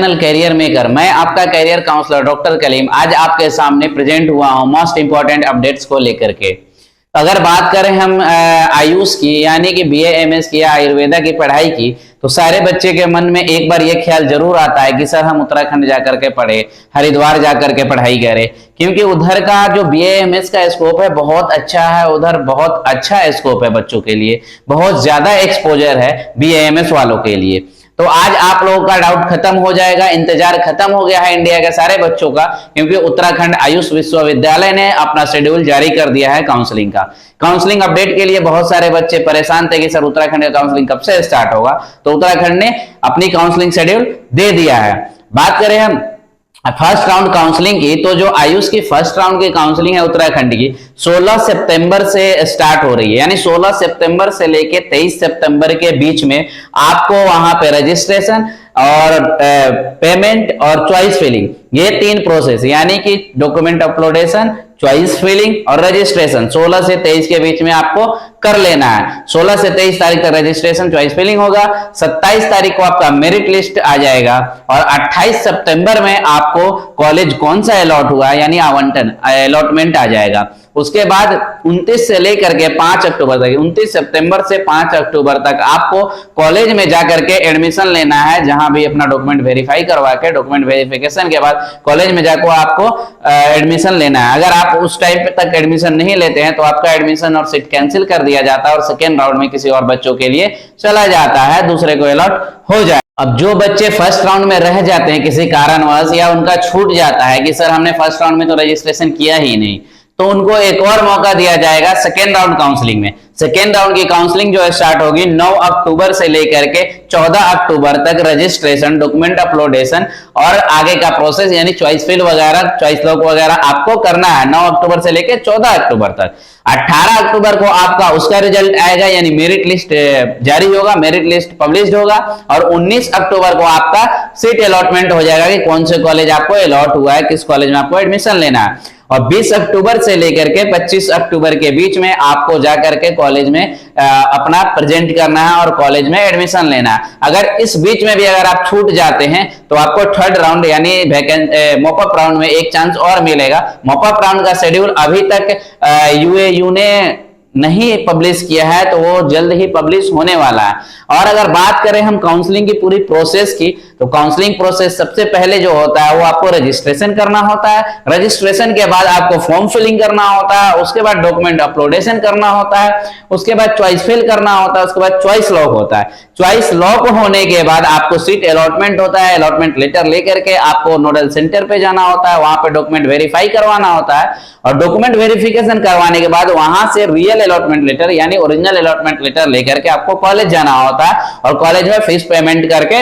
Career maker, मैं आपका career counsellor doctor Kaleem आज आपके सामने प्रेजेंट हुआ हूं मोस्ट इंपॉर्टेंट अपडेट्स को लेकर के। अगर बात करें हम आयुष की यानी कि बीए एमएस की या आयुर्वेदा की पढ़ाई की, तो सारे बच्चे के मन में एक बार ये ख्याल जरूर आता है कि सर हम उत्तराखंड जाकर के पढ़े, हरिद्वार जाकर के पढ़ाई करें, क्योंकि उधर का जो बीए एमएस का स्कोप है बहुत अच्छा है। उधर बहुत अच्छा स्कोप है बच्चों के लिए, बहुत ज्यादा एक्सपोजर है बीए एमएस वालों के लिए। तो आज आप लोगों का डाउट खत्म हो जाएगा, इंतजार खत्म हो गया है इंडिया के सारे बच्चों का, क्योंकि उत्तराखंड आयुष विश्वविद्यालय ने अपना शेड्यूल जारी कर दिया है काउंसलिंग का। काउंसलिंग अपडेट के लिए बहुत सारे बच्चे परेशान थे कि सर उत्तराखंड का काउंसलिंग कब से स्टार्ट होगा, तो उत्तराखंड ने अपनी काउंसलिंग शेड्यूल दे दिया है। बात करें हम फर्स्ट राउंड काउंसलिंग की, तो जो आयुष की फर्स्ट राउंड की काउंसलिंग है उत्तराखंड की 16 सितंबर से स्टार्ट हो रही है, यानी 16 सितंबर से लेके 23 सितंबर के बीच में आपको वहां पे रजिस्ट्रेशन और पेमेंट और चॉइस फिलिंग, ये तीन प्रोसेस यानी कि डॉक्यूमेंट अपलोडेशन, चॉइस फिलिंग और रजिस्ट्रेशन 16 से 23 के बीच में आपको कर लेना है। 16 से 23 तारीख तक रजिस्ट्रेशन चॉइस फिलिंग होगा, 27 तारीख को आपका मेरिट लिस्ट आ जाएगा और 28 सितंबर में आपको कॉलेज कौन सा अलॉट हुआ यानी आवंटन अलॉटमेंट आ जाएगा। उसके बाद 29 से लेकर के 5 अक्टूबर तक, 29 सितंबर से 5 अक्टूबर तक आपको कॉलेज में जाकर के एडमिशन लेना है, जहां भी अपना डॉक्यूमेंट वेरीफाई करवा के, डॉक्यूमेंट वेरिफिकेशन के बाद कॉलेज में जाकर आपको एडमिशन लेना है। अगर आप उस टाइम तक एडमिशन नहीं लेते हैं तो आपका एडमिशन और सीट कैंसिल कर दिया जाता है और सेकेंड राउंड में किसी और बच्चों के लिए चला जाता है, दूसरे को अलॉट हो जाए। अब जो बच्चे फर्स्ट राउंड में रह जाते हैं किसी कारणवश या उनका छूट जाता है कि सर हमने फर्स्ट राउंड में तो रजिस्ट्रेशन किया ही नहीं, तो उनको एक और मौका दिया जाएगा सेकेंड राउंड काउंसलिंग में। सेकेंड राउंड की काउंसलिंग जो स्टार्ट होगी 9 अक्टूबर से लेकर के 14 अक्टूबर तक रजिस्ट्रेशन, डॉक्यूमेंट अपलोडेशन और आगे का प्रोसेस यानी चॉइस फिल वगैरह, चॉइस लॉक वगैरह आपको करना है 9 अक्टूबर से लेकर 14 अक्टूबर तक। 18 अक्टूबर को आपका उसका रिजल्ट आएगा यानी मेरिट लिस्ट जारी होगा, मेरिट लिस्ट पब्लिश होगा और 19 अक्टूबर को आपका सीट अलॉटमेंट हो जाएगा कि कौन से कॉलेज आपको अलॉट हुआ है, किस कॉलेज में आपको एडमिशन लेना है। और 20 अक्टूबर से लेकर के 25 अक्टूबर के बीच में आपको जाकर के कॉलेज में अपना प्रेजेंट करना है और कॉलेज में एडमिशन लेना है। अगर इस बीच में भी अगर आप छूट जाते हैं तो आपको थर्ड राउंड यानी मॉपअप राउंड में एक चांस और मिलेगा। मॉपअप राउंड का शेड्यूल अभी तक यूएयू ने नहीं पब्लिश किया है, तो वो जल्द ही पब्लिश होने वाला है। और अगर बात करें हम काउंसलिंग की पूरी प्रोसेस की, तो काउंसलिंग प्रोसेस सबसे पहले जो होता है वो आपको रजिस्ट्रेशन करना होता है। रजिस्ट्रेशन के बाद आपको फॉर्म फिलिंग करना होता है, उसके बाद डॉक्यूमेंट अपलोडेशन करना होता है, उसके बाद चॉइस फिल करना होता है, उसके बाद चॉइस लॉक होता है। चॉइस लॉक होने के बाद आपको सीट अलॉटमेंट होता है। अलॉटमेंट लेटर लेकर के आपको नोडल सेंटर पे जाना होता है, वहां पे डॉक्यूमेंट वेरीफाई करवाना होता है और डॉक्यूमेंट वेरिफिकेशन करवाने के बाद वहां से रियल अलॉटमेंट लेटर यानी ओरिजिनल अलॉटमेंट लेटर लेकर के आपको कॉलेज जाना होता है और कॉलेज में फीस पेमेंट करके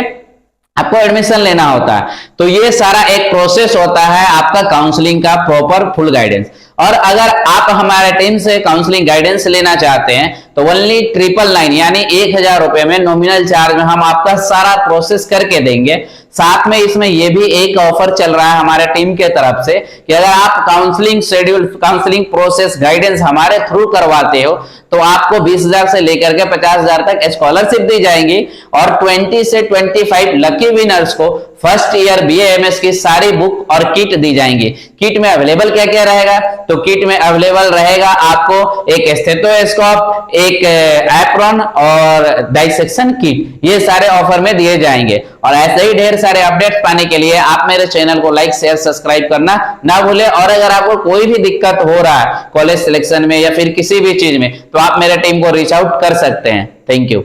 आपको एडमिशन लेना होता है। तो ये सारा एक प्रोसेस होता है आपका काउंसलिंग का प्रॉपर फुल गाइडेंस। और अगर आप हमारे टीम से काउंसलिंग गाइडेंस लेना चाहते हैं तो ओनली 999 यानी 1000 रुपए में नॉमिनल चार्ज में हम आपका सारा प्रोसेस करके देंगे। साथ में इसमें यह भी एक ऑफर चल रहा है हमारे टीम के तरफ से कि अगर आप counselling schedule, counselling process guidance हमारे थ्रू करवाते हो तो आपको 20,000 से लेकर के 50,000 तक स्कॉलरशिप दी जाएंगी और 20 से 25 लकी विनर्स को फर्स्ट ईयर बीएएमएस की सारी बुक और किट दी जाएंगी। किट में अवेलेबल क्या क्या रहेगा, तो किट में अवेलेबल रहेगा आपको एक स्टेथोस्कोप, एक एप्रॉन और डाइसेक्शन किट, ये सारे ऑफर में दिए जाएंगे। और ऐसे ही ढेर सारे अपडेट्स पाने के लिए आप मेरे चैनल को लाइक, शेयर, सब्सक्राइब करना ना भूलें। और अगर आपको कोई भी दिक्कत हो रहा है कॉलेज सिलेक्शन में या फिर किसी भी चीज में, तो आप मेरे टीम को रीच आउट कर सकते हैं। Thank you.